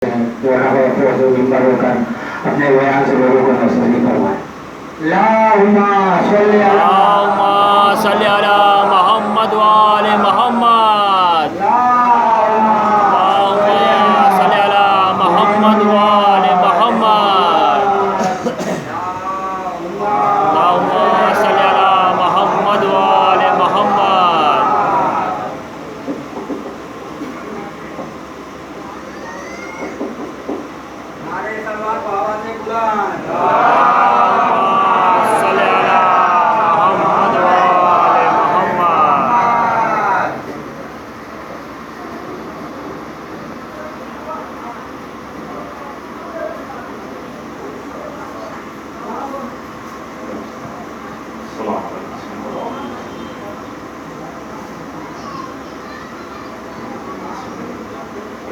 جو ہے اپنے بیان سے لوگوں کو نصیب فرمائے. اللهم صل على محمد وآل محمد. اللهم صل على محمد وآل محمد. اللهم صل على محمد وآل محمد.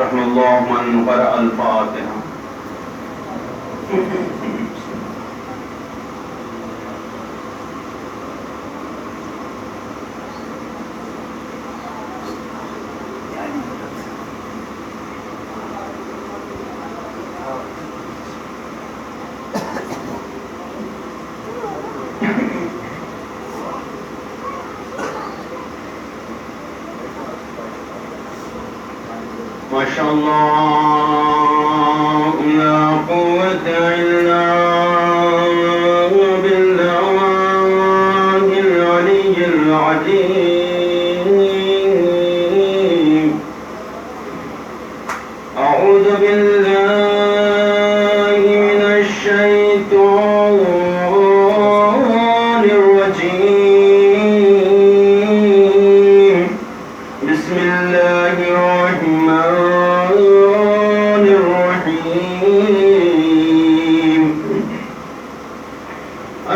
رحم الله من قرأ الفاتحة. ما شاء الله لا قوة إلا بالله العلي العظيم. أعوذ بالله من الشيطان الرجيم. بسم الله الرحمن الرحيم.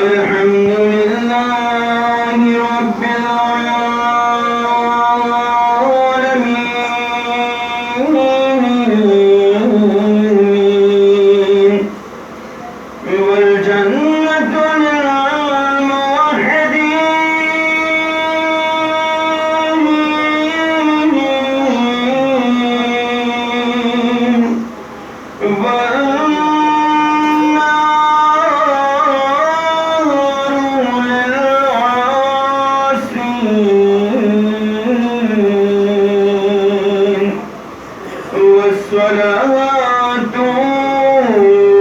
الحمد لله رب العالمين. والجنة للموحدين والنار للعاصين. والصلاة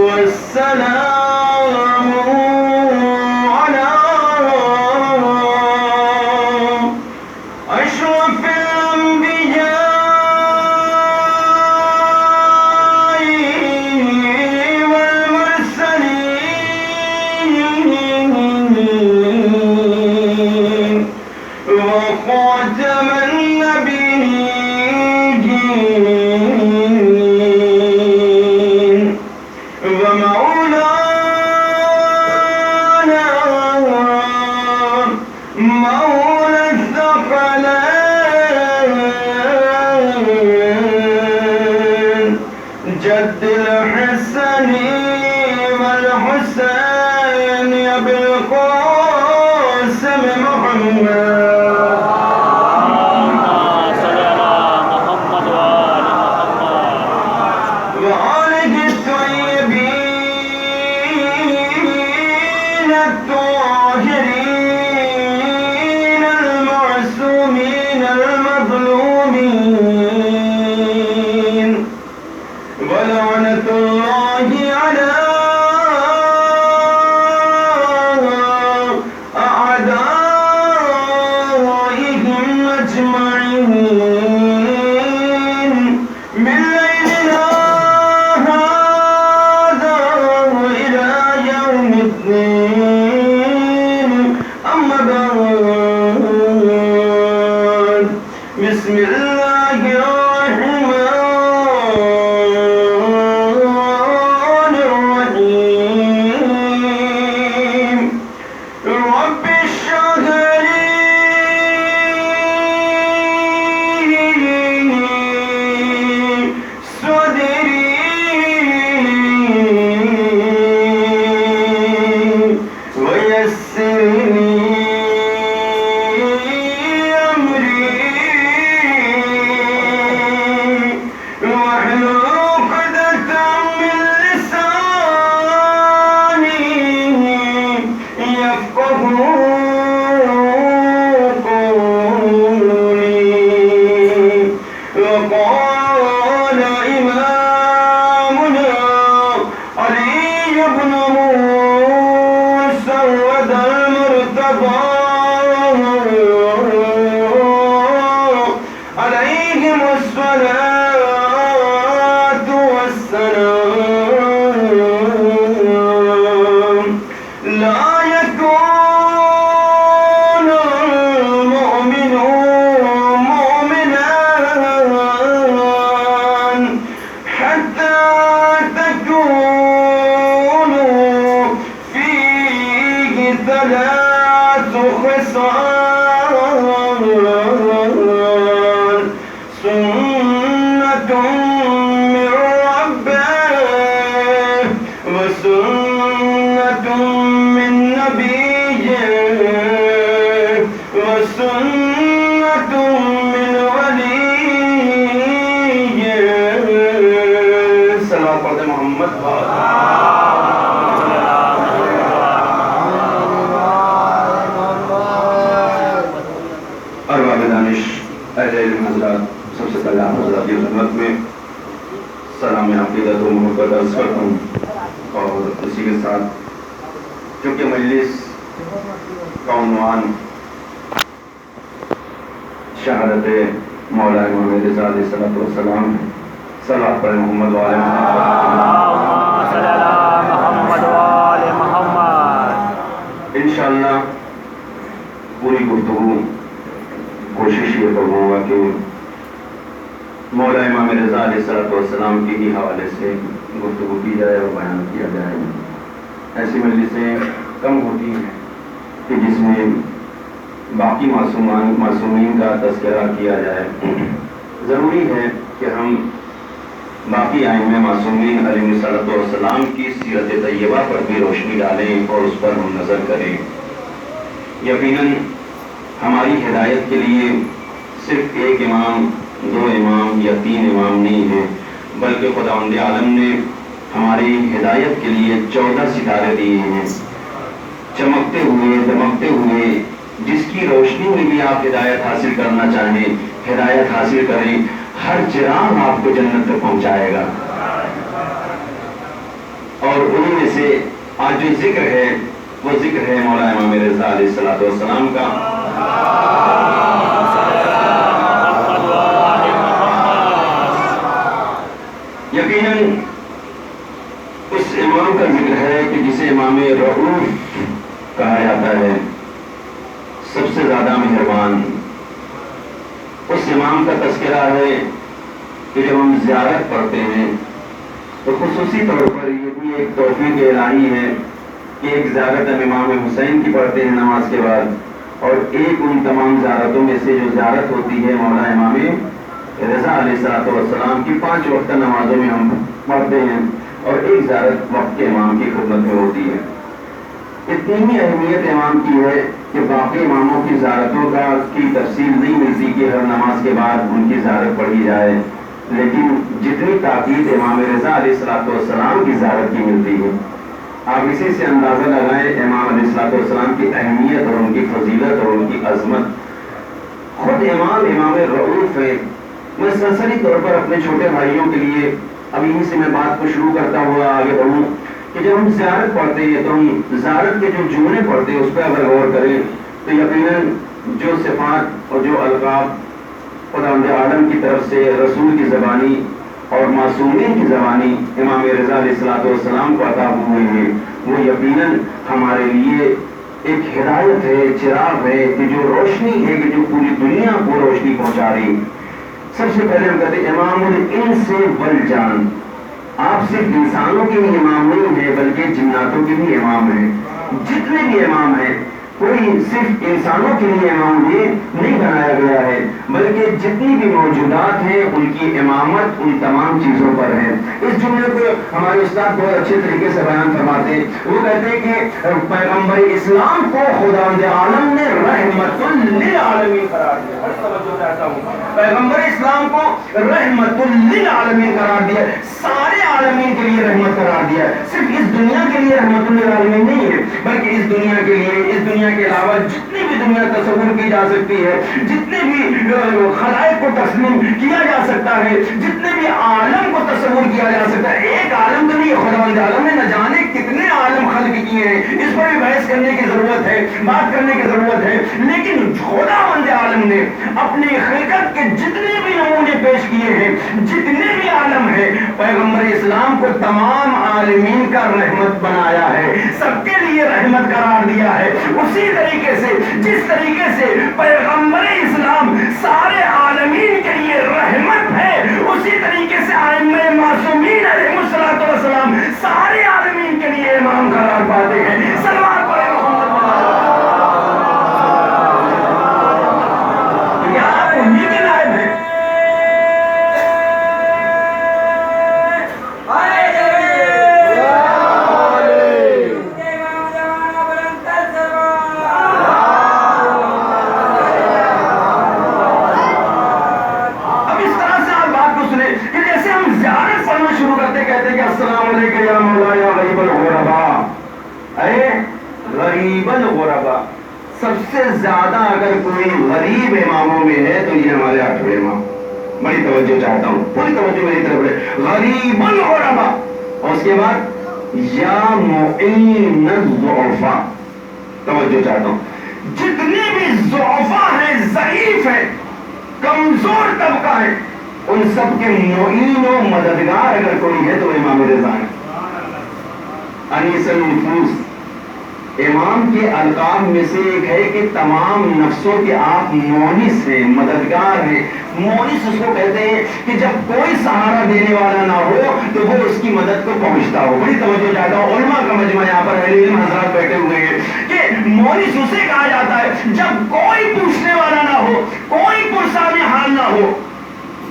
والسلام على أشرف الأنبياء والمرسلين وخاتم النبيين ومولانا مولى الثقلين جد الحسن والحسين أبي القاسم محمد. وآله الطيبين الطاهرين المعصومين المظلومين. ولعنة الله على أعدائهم أجمعين من ليلنا هذا إلى يوم الدين. أما بعد، بسم الله الرحمن الرحيم. السلام لا يكون المؤمن مؤمنا حتى تكون فيه ثلاث خصال سنة من ربه وسنة من نبيه وسنة من وليه صلوات پڑھتے محمد ارباب دانش اہل علم حضرات، سب سے پہلے آپ حضرات کی خدمت میں سلام عقیدت و محبت عرض کرتا ہوں، اور اسی کے ساتھ چونکہ مجلس کا عنوان شہادت مولا امام رضا علیہ السلام ہے، صلوات پر محمد وآل اللهم صل على محمد وآل محمد. انشاءاللہ پوری گفتگو کوشش یہ کروں گا کہ مولا امام رضا علیہ السلام کے ہی حوالے سے گفتگو کی جائے اور بیان کیا جائے. ایسی مجلسیں کم ہوتی ہیں کہ جس میں باقی معصومین کا تذکرہ کیا جائے. ضروری ہے کہ ہم باقی ائمہ معصومین علیہ السلام کی سیرت طیبہ پر بھی روشنی ڈالیں اور اس پر ہم نظر کریں. یقیناً ہماری ہدایت کے لیے صرف ایک امام، دو امام یا تین امام نہیں ہے، بلکہ خداوند عالم نے ہماری ہدایت کے لیے 14 ستارے دیے ہیں، چمکتے ہوئے دمکتے ہوئے. جس کی روشنی میں بھی آپ ہدایت حاصل کرنا چاہیں ہدایت حاصل کریں، ہر چراغ آپ کو جنت تک پہنچائے گا. اور انہیں میں سے آج جو ذکر ہے وہ ذکر ہے مولا امام رضا علیہ السلام کا. یقیناً اس امام کا ذکر ہے کہ جسے امام رؤوف کہا جاتا ہے، سب سے زیادہ مہربان. اس امام کا تذکرہ ہے کہ جب ہم زیارت پڑھتے ہیں تو خصوصی طور پر یہ بھی ایک توفیق الہی ہے کہ ایک زیارت ہم امام حسین کی پڑھتے ہیں نماز کے بعد، اور ایک ان تمام زیارتوں میں سے جو زیارت ہوتی ہے مولا امام رضا علیہ السلام کی 5 وقت نمازوں میں ہم پڑھتے ہیں، اور ایک زیارت وقت کے امام کی خدمت میں ہوتی ہے. اتنی ہی اہمیت امام کی ہے کہ باقی اماموں کی زیارتوں کی تفصیل نہیں ملتی کہ ہر نماز کے بعد ان کی زیارت پڑھی جائے، لیکن جتنی تاکید امام رضا علیہ السلام کی زیارت کی ملتی ہے. آپ اسی سے اندازہ لگائیں امام علیہ السلام کی اہمیت اور ان کی فضیلت اور ان کی عظمت. خود امام رؤوف ہے. میں سرسری طور پر اپنے چھوٹے بھائیوں کے لیے اب یہیں سے میں بات کو شروع کرتا ہوا آگے بڑھوں کہ جب ہم زیارت پڑھتے ہیں تو ہم زیارت کے جو جملے پڑھتے ہیں اس پہ اگر غور کریں تو یقیناً جو صفات اور جو القاب خداوند عالم کی طرف سے رسول کی زبانی اور معصومین کی زبانی امام رضا علیہ السلام کو عطا ہوئے ہیں، وہ یقیناً ہمارے لیے ایک ہدایت ہے، چراغ ہے کہ جو روشنی ہے کہ جو پوری دنیا کو روشنی پہنچا رہی. سب سے پہلے ہم کہتے ہیں امام الانس والجان. آپ صرف انسانوں کے بھی امام نہیں ہیں بلکہ جناتوں کے بھی امام ہیں. جتنے بھی امام ہیں کوئی صرف انسانوں کے لیے امام یہ نہیں بنایا گیا ہے بلکہ جتنی بھی موجودات ہیں ان کی امامت ان تمام چیزوں پر ہے. اس جملے کو ہمارے استاد بہت اچھے طریقے سے بیان فرماتے ہیں. وہ کہتے ہیں کہ پیغمبر اسلام کو خداوند عالم نے رحمت للعالمین قرار دیا. پیغمبر اسلام کو رحمت للعالمین قرار دیا، سارے عالمین کے لیے رحمت قرار دیا. صرف اس دنیا کے لیے رحمت للعالمین نہیں ہے بلکہ اس دنیا کے لیے، اس دنیا کے علاوہ جتنی بھی دنیا تصور کی جا سکتی ہے، جتنے بھی خلائق کو تسلیم کیا جا سکتا ہے، جتنے بھی عالم کو تصور کیا جا سکتا ہے، ایک عالم تو نہیں، خداوند عالم نے نہ جانے کتنے عالم خلق کیے ہیں. اس پر بھی بحث کرنے کی ضرورت ہے، بات کرنے کی ضرورت ہے، لیکن خداوند عالم نے اپنی خلقت کے جتنے بھی نمونے پیش کیے ہیں، جتنے بھی عالم ہے، پیغمبر اسلام کو تمام عالمین کا رحمت بنایا ہے، سب کے لیے رحمت قرار دیا ہے۔ اسی طریقے سے جس طریقے سے پیغمبر اسلام سارے عالمین کے لیے رحمت ہے، اسی طریقے سے ائمہ معصومین علیہ الصلوۃ والسلام سارے عالمین کے لیے امام قرار پاتے ہیں۔ صلوات پڑھیں محمد کیا آپ انہی کے نائب ہیں؟ کہتے کہ السلام علیکم یا مولا یا غریب الغرباء، اے غریب الغرباء، سب سے زیادہ اگر کوئی غریب اماموں میں ہے تو یہ ہمارے 8ویں امام۔ بڑی توجہ چاہتا ہوں، پوری توجہ میری طرف ہے، غریب الغرباء، اور اس کے بعد یا معین الضعفاء۔ توجہ چاہتا ہوں، جتنے بھی ضعفاء ہیں، ضعیف ہیں، کمزور طبقہ ہے، ان سب کے معین و مددگار اگر کوئی ہے تو امام رضا ہے۔ انیس النفوس، امام کے القاب میں سے ایک ہے کہ تمام نفسوں کے آپ مونس ہیں، مددگار ہیں۔ مونس اس کو کہتے ہیں کہ جب کوئی سہارا دینے والا نہ ہو تو وہ اس کی مدد کو پہنچتا ہو۔ بڑی توجہ چاہتا ہوں، علماء کا مجمع یہاں پر اہل علم حضرات بیٹھے ہوئے ہیں کہ مونس اسے کہا جاتا ہے جب کوئی پوچھنے والا نہ ہو، کوئی پرسان حال نہ ہو۔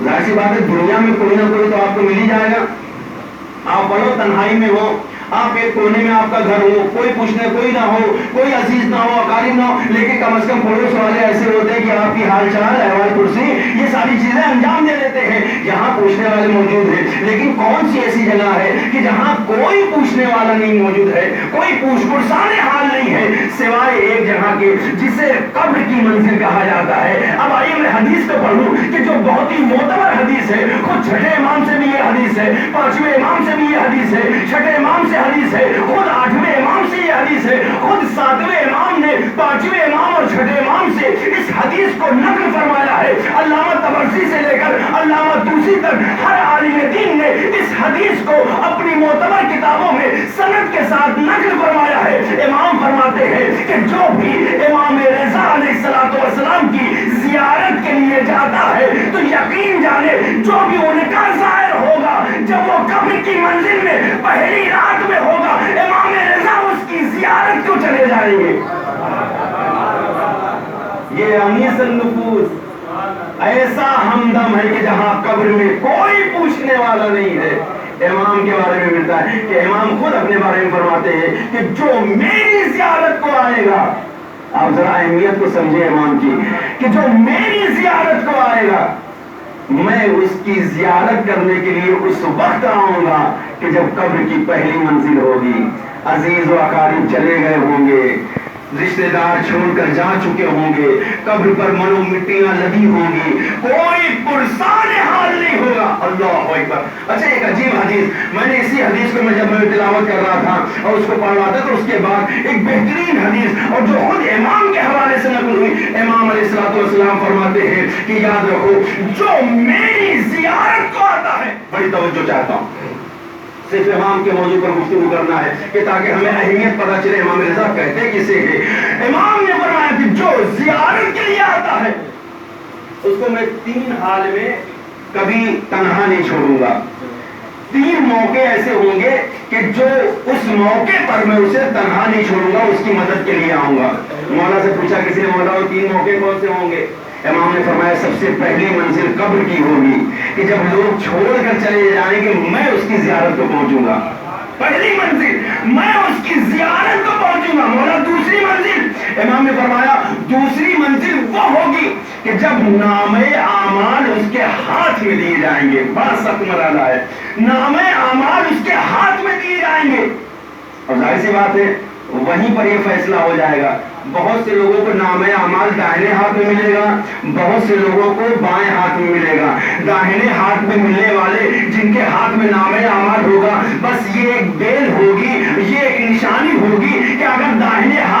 ظاہر سی بات ہے دنیا میں کوئی نہ کوئی تو آپ کو مل ہی جائے گا۔ آپ بڑو تنہائی میں ہو، آپ ایک کونے میں آپ کا گھر ہو، کوئی پوچھنے کوئی نہ ہو، کوئی عزیز نہ ہو، اقارب نہ ہو، لیکن کم از کم پڑوس والے ایسے ہوتے ہیں کہ آپ کی حال چال، احوال پرسی، یہ ساری چیزیں انجام دے دیتے ہیں۔ یہاں پوچھنے والے موجود ہیں، لیکن کون سی ایسی جگہ ہے کہ جہاں کوئی پوچھنے والا نہیں موجود ہے، کوئی پرسان حال نہیں ہے، سوائے ایک جگہ کے جسے قبر کی منزل کہا جاتا ہے۔ اب آئیے میں حدیث کو پڑھوں کہ جو بہت ہی معتبر حدیث ہے، خود چھٹے امام سے بھی یہ حدیث ہے، 5ویں امام سے بھی یہ حدیث ہے، چھٹے امام سے حدیث ہے، خود 8ویں امام سے یہ حدیث ہے، خود 7ویں امام نے 5ویں امام اور چھٹے امام سے اس حدیث کو نقل فرمایا ہے۔ علامہ طبرسی سے لے کر علامہ طوسی تک ہر عالم دین نے اس حدیث کو اپنی معتبر کتابوں میں سند کے ساتھ نقل فرمایا ہے۔ امام فرماتے ہیں کہ جو بھی امام رضا علیہ الصلوۃ والسلام کی زیارت کے لیے جاتا ہے تو یقین جانے جو بھی ان کا ظاہر ہوگا، جب وہ قبر کی منزل میں پہلی رات میں ہوگا، امام رضا اس کی زیارت کو چلے جائیں گے۔ یہ انیس النفوس ایسا ہمدم ہے کہ جہاں قبر میں کوئی پوچھنے والا نہیں ہے۔ امام کے بارے میں ملتا ہے کہ امام خود اپنے بارے میں فرماتے ہیں کہ جو میری زیارت کو آئے گا، آپ ذرا اہمیت کو سمجھے امام کی، کہ جو میری زیارت کو آئے گا میں اس کی زیارت کرنے کے لیے اس وقت آؤں گا کہ جب قبر کی پہلی منزل ہوگی، عزیز و اقارب چلے گئے ہوں گے، رشتہ دار چھوڑ کر جا چکے ہوں گے، قبر پر منو مٹیاں لگی ہوں گی، کوئی پرسان حال نہیں ہوگا۔ اللہ اکبر۔ اچھا ایک عجیب حدیث، میں نے اسی حدیث کو جب میں تلاوت کر رہا تھا اور اس کو پڑھ رہا تھا تو اس کے بعد ایک بہترین حدیث اور جو خود امام کے حوالے سے نقل ہوئی، امام علیہ الصلوۃ والسلام فرماتے ہیں کہ یاد رکھو جو میری زیارت کو آتا ہے، بڑی توجہ چاہتا ہوں، صرف امام کے موضوع پر گفتگو کرنا ہے کہ تاکہ ہمیں اہمیت پتہ چلے امام رضا کہتے کسے ہیں۔ امام نے فرمایا کہ جو زیارت کے لیے آتا ہے اس کو میں 3 حال میں کبھی تنہا نہیں چھوڑوں گا۔ 3 موقع ایسے ہوں گے کہ جو اس موقع پر میں اسے تنہا نہیں چھوڑوں گا، اس کی مدد کے لیے آؤں گا۔ مولا سے پوچھا کسی نے، مولا وہ 3 موقع کون سے ہوں گے؟ امام نے فرمایا سب سے پہلی منزل قبر کی ہوگی کہ جب لوگ چھوڑ کر چلے جائیں گے میں اس کی زیارت کو پہنچوں گا۔ پہلی منزل میں اس کی زیارت کو پہنچوں گا۔ مولا دوسری منزل، امام نے فرمایا دوسری منزل وہ ہوگی کہ جب نامے اعمال اس کے ہاتھ میں دیے جائیں گے۔ بڑا سخت مرحلہ ہے، نامے اعمال اس کے ہاتھ میں دیے جائیں گے، اور ظاہر سی بات ہے وہیں پر یہ فیصلہ ہو جائے گا۔ بہت سے لوگوں کو نامہ اعمال دائیں ہاتھ میں ملے گا، بہت سے لوگوں کو بائیں ہاتھ میں ملے گا۔ داہنے ہاتھ میں ملنے والے جن کے ہاتھ میں نامہ اعمال ہوگا، بس یہ ایک بیل ہوگی، یہ ایک نشانی ہوگی کہ اگر داہنے ہاتھ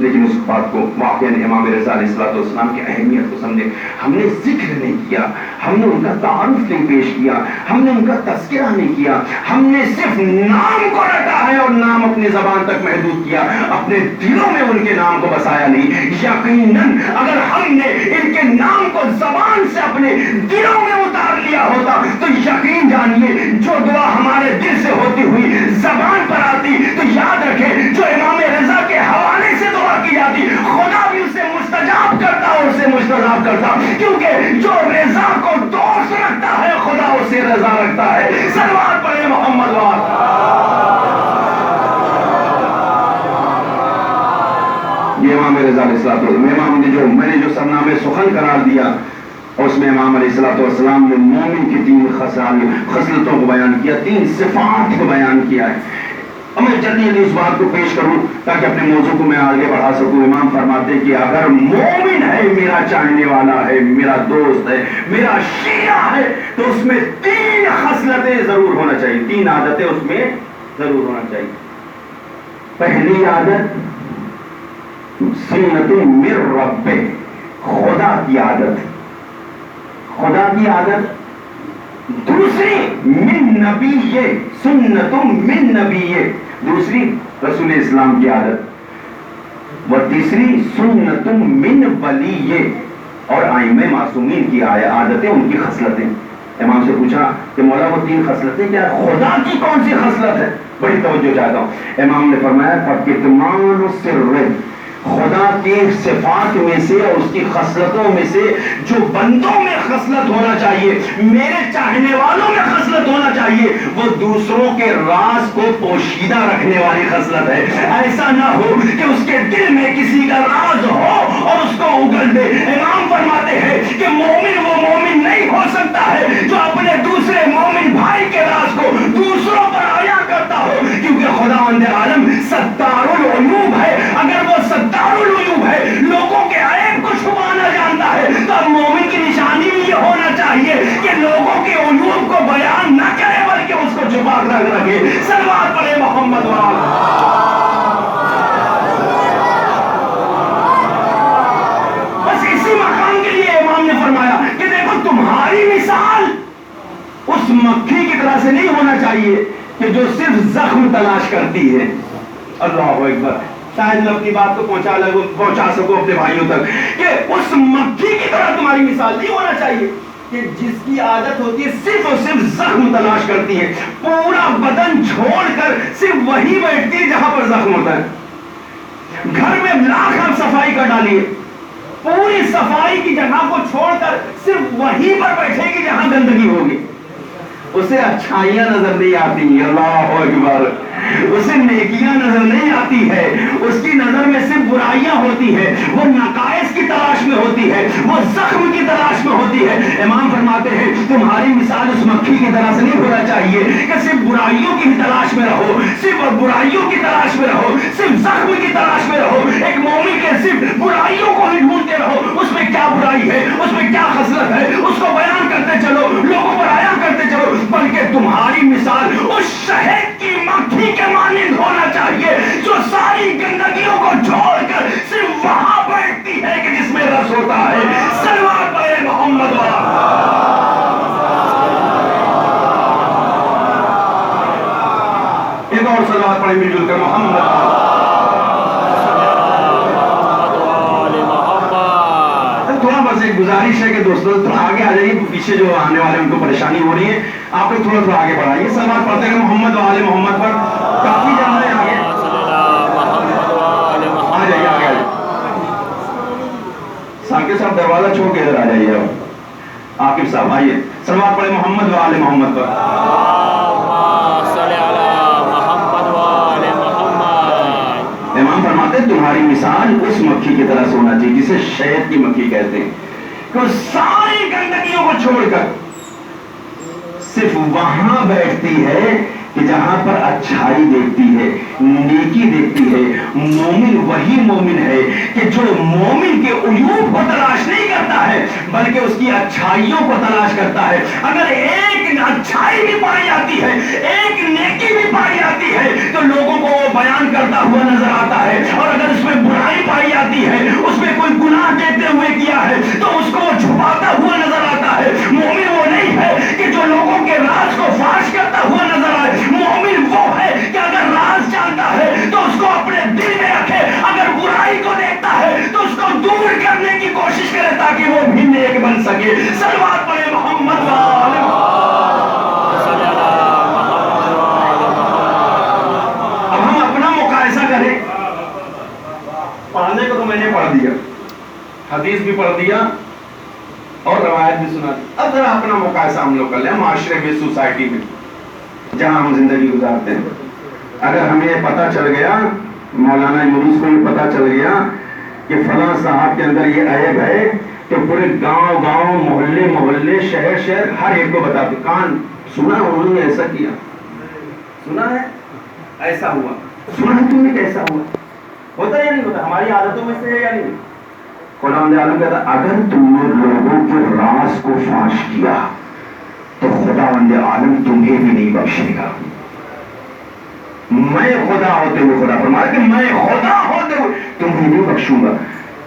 لیکن اس بات کو واقعاً امام رضا علیہ السلام کی اہمیت کو سمجھے. ہم نے ذکر نہیں کیا, ہم نے ان کا تعارف نہیں پیش کیا, ہم نے ان کا تذکرہ نہیں کیا, ہم نے صرف نام کو رکھا ہے اور نام اپنی زبان تک محدود کیا, اپنے دلوں میں ان کے نام کو بسایا نہیں. یقیناً اگر ہم نے ان کے نام کو زبان سے اپنے دلوں میں اتار لیا ہوتا تو یقین جانیے جو دعا ہمارے دل سے ہوتی ہوئی زبان پر آتی تو یاد رکھیں جو امام رضا کے حوالے سے دعا کی جاتی خدا بھی اسے مستجاب کرتا اور اسے مستجاب کرتا, کیونکہ جو رضا کو دوست رکھتا ہے خدا اسے رضا رکھتا ہے. صلوات پڑھیں محمد وال. یہ امام رضا علیہ السلام امام نے جو میں نے جو سرنامے سخن قرار دیا اس میں امام علیہ السلام نے مومن کی 3 خصلتوں کو بیان کیا, 3 صفات کو بیان کیا ہے. اب میں جلدی جلدی اس بات کو پیش کروں تاکہ اپنے موضوع کو میں آگے بڑھا سکوں. امام فرماتے کہ اگر مومن ہے, میرا چاہنے والا ہے, میرا دوست ہے, میرا شیعہ ہے, تو اس میں 3 خصلتیں ضرور ہونا چاہیے, 3 عادتیں اس میں ضرور ہونا چاہیے. پہلی عادت سنت من رب, خدا کی عادت, خدا کی عادت. دوسری من نبی, سنت من نبی, دوسری رسول اسلام کی عادت. و تیسری سنت من ولی, اور ائمہ معصومین کی عادتیں, ان کی خصلتیں. امام سے پوچھا کہ مولا وہ 3 خصلتیں کیا ہے, خدا کی کون سی خصلت ہے؟ بڑی توجہ چاہتا ہوں. امام نے فرمایا فکتمان السر, خدا کی صفات میں سے اور اس کی خصلتوں میں سے جو بندوں میں خصلت ہونا چاہیے, میرے چاہنے والوں میں خصلت ہونا چاہیے, وہ دوسروں کے راز کو پوشیدہ رکھنے والی خصلت ہے. ایسا نہ ہو کہ اس کے دل میں کسی کا راز ہو اور اس کو اگل دے. امام فرماتے ہیں کہ مومن وہ مومن نہیں ہو سکتا ہے جو اپنے دوسرے مومن بھائی کے راز کو دوسروں پر عیا کرتا ہو, کیونکہ خداوند عالم ستار العیوب ہے. اگر وہ ستار العیوب ہے, لوگوں کے عیب کو چھپانا جانتا ہے, تو اب مومن کی نشانی بھی یہ ہونا چاہیے کہ لوگوں کے عیوب کو بیان نہ کرے بلکہ اس کو چھپا کر رکھے. صلوات پڑھیں محمد وال. بس اسی مقام کے لیے امام نے فرمایا کہ دیکھو تمہاری مثال اس مکھی کی طرح سے نہیں ہونا چاہیے کہ جو صرف زخم تلاش کرتی ہے. اللہ اکبر. شاید میں اپنی بات کو پہنچا سکوں اپنے بھائیوں تک کہ اس مکھی کی طرح تمہاری مثال نہیں ہونا چاہیے کہ جس کی عادت ہوتی ہے صرف اور صرف زخم تلاش کرتی ہے, پورا بدن چھوڑ کر صرف وہی بیٹھتی ہے جہاں پر زخم ہوتا ہے. گھر میں لاکھ آپ صفائی کر ڈالیے, پوری صفائی کی جگہ کو چھوڑ کر صرف وہیں پر بیٹھے گی جہاں گندگی ہوگی. اسے اچھائیاں نظر نہیں آتی. اللہ اکبر. اسے نیکیاں نظر نہیں آتی ہے, اس کی نظر میں صرف برائیاں ہوتی ہے, وہ نقائص کی تلاش میں ہوتی ہے, وہ زخم کی تلاش میں ہوتی ہے. امام فرماتے ہیں تمہاری مثال اس مکھی کی طرح سے نہیں ہونا چاہیے کہ صرف برائیوں کی تلاش میں رہو, صرف برائیوں کی تلاش میں رہو, صرف زخم کی تلاش میں رہو. ایک مومن کے صرف برائیوں کو ہی ڈھونڈتے رہو, اس میں کیا برائی ہے, اس میں کیا خصلت ہے, اس کو بیان کرتے چلو, لوگوں پر عیاں کرتے چلو, بلکہ تمہاری مثال اس شہد کی مکھی کے مانند ہونا چاہیے جو ساری گندگیوں کو چھوڑ کر صرف وہاں بیٹھتی ہے کہ جس میں رس ہوتا ہے. صلوات پڑھیں محمد والا. ایک اور صلوات پڑھیں مل جل کر محمد. تھوڑا بس ایک گزارش ہے کہ دوستوں تھوڑا آگے آ جائیے, پیچھے جو آنے والے ان کو پریشانی ہو رہی ہے, آپ لوگ تھوڑا آگے بڑھائیے. صلوات پڑھتے ہیں محمد وآل محمد پر. کافی جانے آگے آ جائیے, آگے آ جائیے. ساکر صاحب دروازہ چھوڑ کے ادھر آ جائیے. عاقب صاحب آئیے. صلوات پڑھیں محمد وآل محمد پر. امام فرماتے ہیں تمہاری مثال اس مکھی کی طرح سے ہونا چاہیے جسے شہد کی مکھی کہتے ہیں, کہ ساری گندگیوں کو چھوڑ کر صرف وہاں بیٹھتی ہے کہ جہاں پر اچھائی دیکھتی ہے, نیکی دیکھتی ہے. مومن وہی مومن ہے کہ جو مومن کے عیوب کو تلاش نہیں کرتا ہے بلکہ اس کی اچھائیوں کو تلاش کرتا ہے. اگر ایک اچھائی بھی پائی جاتی ہے, ایک نیکی بھی پائی جاتی ہے, تو لوگوں کو وہ بیان کرتا ہوا نظر آتا ہے، اور اگر اس میں برائی پائی جاتی ہے، اس میں کوئی گناہ دیتے ہوئے کیا ہے تو اس کو وہ چھپاتا ہوا نظر آتا ہے۔ مومن وہ نہیں ہے کہ جو لوگوں کے راز کو فاش کرتا ہوا نظر آئے، مومن وہ ہے کہ اگر راز جانتا ہے تو اس کو اپنے دل میں رکھے، اگر برائی کو دیکھتا ہے تو اس کو دور کرنے کی کوشش کرے تاکہ وہ بھی نیک بن سکے۔ صلوات پڑھے محمد والے۔ اب ہم اپنا مقایسہ کریں، پڑھنے کو تو میں نے پڑھ دیا، حدیث بھی پڑھ دیا اور روایت بھی سنا دی، اب ذرا اپنا مقایسہ ہم لوگ کر لیں معاشرے میں، سوسائٹی میں جہاں ہم زندگی گزارتے ہیں۔ اگر ہمیں پتہ چل گیا، مولانا یونس کو بھی پتہ چل گیا کہ فلاں صاحب کے اندر یہ عیب ہے، تو پورے گاؤں گاؤں، محلے محلے، شہر شہر، ہر ایک کو بتا دو، کان سنا انہوں نے ایسا کیا، سنا ہے ایسا ہوا، سنا ہے تم نے کیسا ہوا، ہوتا یا نہیں ہوتا؟ ہماری عادتوں میں سے ہے یا نہیں؟ خداوند عالم کہتا اگر تم نے لوگوں کے راز کو فاش کیا تو خداوند عالم تمہیں بھی نہیں بخشے گا۔ میں خدا ہوتے ہوئے، خدا فرمایا کہ میں خدا ہوتے ہوئے تمہیں نہیں بخشوں گا۔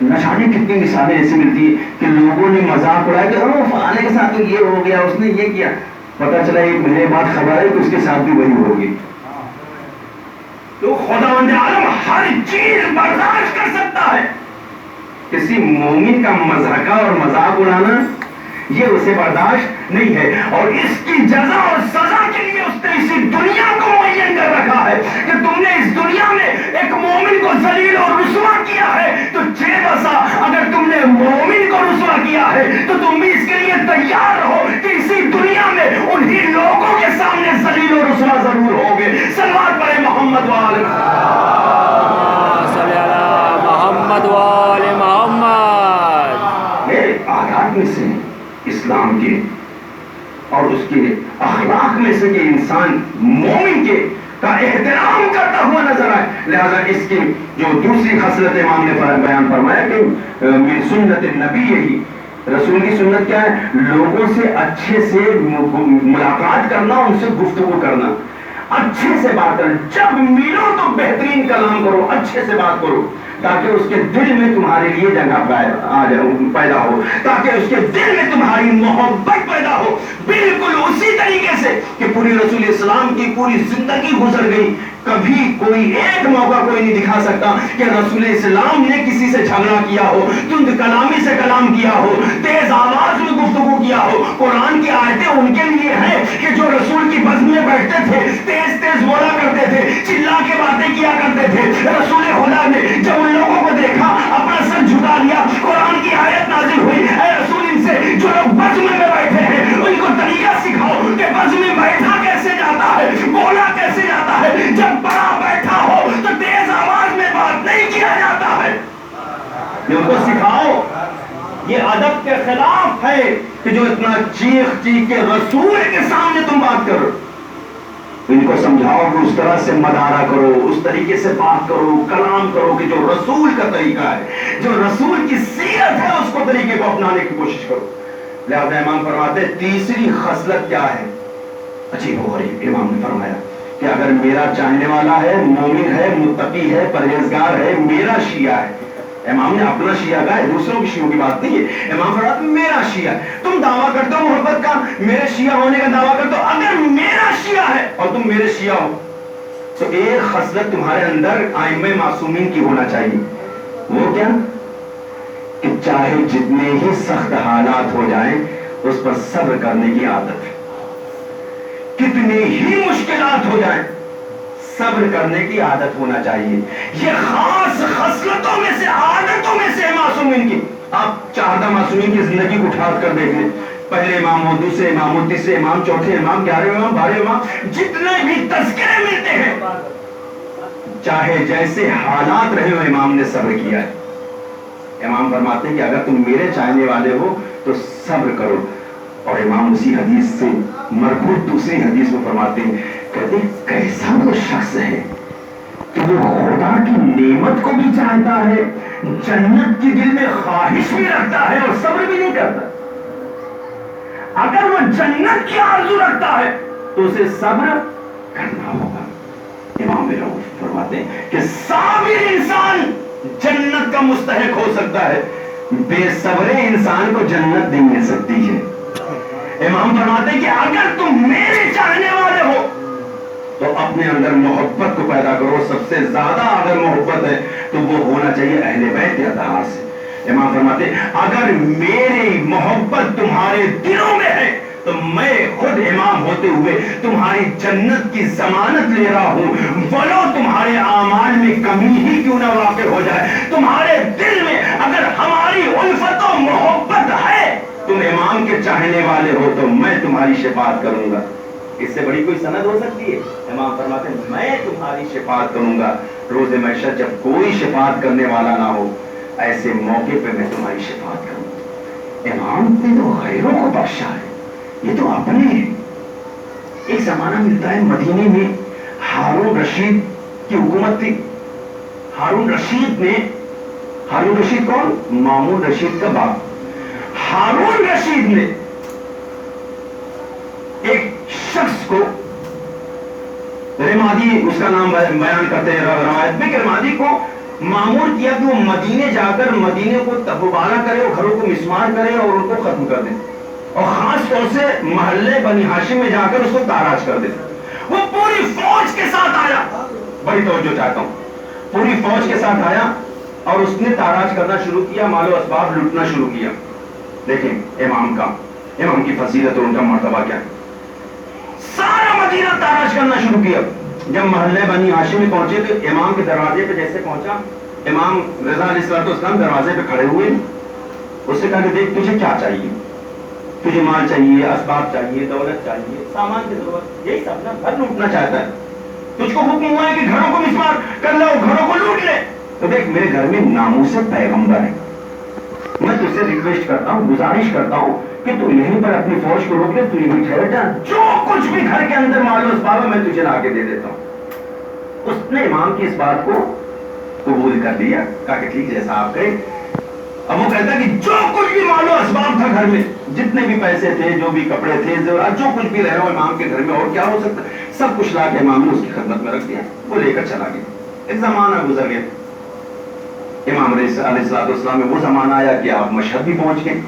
نہ جانے کتنی مثالیں ایسی ملتی ہیں کہ لوگوں نے مذاق اڑایا کہ فلانے کے ساتھ تو یہ ہو گیا، اس نے یہ کیا، پتہ چلا ایک مہینے بعد خبر ہے کہ اس کے ساتھ بھی وہی ہوگی۔ تو خداوند عالم ہر چیز برداشت کر سکتا ہے، کسی مومن کا مذاقہ اور مذاق اڑانا یہ اسے برداشت نہیں ہے، اور اس کی جزا اور سزا کے لیے اس نے اسی دنیا کو معین کر رکھا ہے کہ تم نے اس دنیا میں ایک مومن کو ذلیل اور رسوا کیا ہے، تو چھ بسا اگر تم نے مومن کو رسوا کیا ہے تو تم بھی اس کے لیے تیار رہو کہ اسی دنیا میں انہی لوگوں کے سامنے ذلیل اور رسوا ضرور ہوگے۔ صلوات پڑھے محمد والے صلی اللہ محمد والے محمد۔ یہ آداب میں سے اسلام کے اور اس کے اخلاق میں سے کہ انسان مومن کے کا احترام کرتا ہوا نظر آئے، لہذا اس کی جو دوسری خصلت امام نے بیان فرمایا کہ من سنت النبی، یہی رسول کی سنت کیا ہے؟ لوگوں سے اچھے سے ملاقات کرنا، ان سے گفتگو کرنا، اچھے سے بات کرنا، جب ملو تو بہترین کلام کرو، اچھے سے بات کرو تاکہ اس کے دل میں تمہارے لیے جگہ پیدا ہو، تاکہ اس کے دل میں تمہاری محبت پیدا ہو، بالکل اسی طریقے سے کہ پوری رسول اسلام کی پوری زندگی گزر گئی، کبھی کوئی ایک موقع کوئی نہیں دکھا سکتا کہ رسول اسلام نے کسی سے جھگڑا کیا ہو، تند کلامی سے کلام کیا ہو، تیز آواز میں گفتگو کیا ہو۔ قرآن کی آیتیں ان کے لیے ہیں کہ جو رسول کی بزم میں بیٹھتے تھے، تیز تیز بولا کرتے تھے، چلا کے باتیں کیا کرتے تھے۔ رسول خدا نے جب ان لوگوں کو دیکھا، اپنا سر جھکا لیا، قرآن کی آیت نازل ہوئی، اے رسول ان سے جو لوگ بزم میں بیٹھے ہیں ان کو طریقہ سکھاؤ کہ بزم میں بیٹھا کیسے جاتا ہے، بولا کیسے جاتا ہے، جب بڑا بیٹھا ہو تو تیز آواز میں بات نہیں کیا جاتا ہے، ان کو سکھاؤ۔ یہ ادب کے خلاف ہے کہ جو اتنا چیخ چیخ کے رسول کے سامنے تم بات کرو، ان کو سمجھاؤ کہ اس طرح سے مدارا کرو، اس طریقے سے بات کرو، کلام کرو کہ جو رسول کا طریقہ ہے، جو رسول کی سیرت ہے، اس کو طریقے کو اپنانے کی کوشش کرو۔ لہذا امام فرماتے ہیں تیسری خصلت کیا ہے؟ عجیب و غریب امام نے فرمایا کہ اگر میرا چاہنے والا ہے، مومن ہے، متقی ہے، پرہیزگار ہے، میرا شیعہ ہے، امام نے اپنا شیعہ کہا ہے، دوسروں کی شیعوں کی بات نہیں ہے، امام فرماتا میرا شیعہ ہے۔ تم دعویٰ کرتے ہو محبت کا، میرے شیعہ ہونے کا دعویٰ کرتے ہو، اگر میرا شیعہ ہے اور تم میرے شیعہ ہو تو ایک خصلت تمہارے اندر ائمہ معصومین کی ہونا چاہیے، وہ کیا؟ کہ چاہے جتنے ہی سخت حالات ہو جائیں اس پر صبر کرنے کی عادت ہے، کتنے ہی مشکلات ہو جائیں صبر کرنے کی عادت ہونا چاہیے۔ یہ خاص خصلتوں میں سے، عادتوں میں سے معصومین کی۔ آپ 14 معصومین کی زندگی کو اٹھا کر دیکھ لیں، پہلے امام ہو، دوسرے امام ہو، تیسرے امام، چوتھے امام، 11ویں امام، 12ویں امام، جتنے بھی تذکرے ملتے ہیں، چاہے جیسے حالات رہے ہو امام نے صبر کیا ہے۔ امام فرماتے ہیں کہ اگر تم میرے چاہنے والے ہو تو صبر کرو، اور امام اسی حدیث سے مربوط دوسری حدیث میں فرماتے ہیں، کہتے ہیں کیسا وہ شخص ہے کہ وہ خدا کی نعمت کو بھی چاہتا ہے، جنت کی دل میں خواہش بھی رکھتا ہے اور صبر بھی نہیں کرتا۔ اگر وہ جنت کی آرزو رکھتا ہے تو اسے صبر کرنا ہوگا۔ امام رؤف فرماتے فرماتے ہیں کہ صابر انسان جنت کا مستحق ہو سکتا ہے، بے صبر انسان کو جنت نہیں مل سکتی ہے۔ امام فرماتے ہیں کہ اگر تم میرے چاہنے والے ہو تو اپنے اندر محبت کو پیدا کرو، سب سے زیادہ اگر محبت ہے تو وہ ہونا چاہیے اہل بیت یا اطہار سے۔ امام فرماتے ہیں اگر میری محبت تمہارے دلوں میں ہے تو میں خود امام ہوتے ہوئے تمہاری جنت کی ضمانت لے رہا ہوں، ولو تمہارے اعمال میں کمی ہی کیوں نہ واقع ہو جائے، تمہارے دل میں اگر ہماری الفت و محبت ہے، تم امام کے چاہنے والے ہو تو میں تمہاری شفاعت کروں گا۔ اس سے بڑی کوئی سند ہو سکتی ہے؟ امام فرماتے ہیں میں تمہاری شفاعت کروں گا روز محشر، جب کوئی شفاعت کرنے والا نہ ہو، ایسے موقع پہ میں تمہاری شفاعت کروں گا۔ امام نے تو غیروں کو بخشا ہے، یہ تو اپنے ہیں۔ ایک زمانہ ملتا ہے مدینے میں ہارون رشید کی حکومت تھی۔ ہارون رشید کون؟ مامون رشید کا باپ۔ ہارون رشید نے ایک شخص کو، رمادی اس کا نام بیان کرتے ہیں روایت میں، کہ رمادی کو معمور کیا کہ وہ مدینے جا کر مدینے کو تبوبارہ کرے اور گھروں کو مسمار کرے اور ان کو ختم کر دے، اور خاص طور سے محلے بنی ہاشم میں جا کر اس کو تاراج کر دے۔ وہ پوری فوج کے ساتھ آیا، بڑی توجہ چاہتا ہوں، پوری فوج کے ساتھ آیا اور اس نے تاراج کرنا شروع کیا، مال و اسباب لوٹنا شروع کیا۔ دیکھیں امام کی فضیلت اور ان کا مرتبہ کیا ہے۔ سارا مدینہ تاراج کرنا شروع کیا۔ جب محلے بنی ہاشم میں پہنچے تو امام کے دروازے پہ جیسے پہنچا، امام رضا علیہ السلام دروازے پہ کھڑے ہوئے، اس سے کہا کہ دیکھ تجھے کیا چاہیے، تجھے مال چاہیے، اسباب چاہیے، دولت چاہیے، سامان کی ضرورت، یہی سب نا، گھر لوٹنا چاہتا ہے، تجھ کو حکم ہوا ہے کہ گھروں کو مسمار کر لو، گھروں کو لوٹ لے، تو دیکھ میرے گھر میں ناموس پیغمبر ہے، میں تجھ سے ریکویسٹ کرتا ہوں، گزارش کرتا ہوں کہ تو یہیں پر اپنی فوج کو روک لے، تو یہیں ٹھہر جا، جو کچھ بھی گھر کے اندر مال و اسباب ہے میں تجھے لا کے دے دیتا ہوں۔ اس نے امام کی اس بات کو قبول کر لیا، کہا کہ ٹھیک جیسا آپ کہیں۔ اب وہ کہتا کہ جو کچھ بھی مال و اسباب تھا گھر میں، جتنے بھی پیسے تھے، جو بھی کپڑے تھے، جو کچھ بھی رہ رہا امام کے گھر میں، اور کیا ہو سکتا ہے، سب کچھ لا کے امام نے اس کی خدمت میں رکھ دیا، وہ لے کر چلا گیا۔ ایک زمانہ گزر گیا، امام علیہ السلام میں وہ زمانہ آیا کہ آپ مشہد بھی پہنچ گئے۔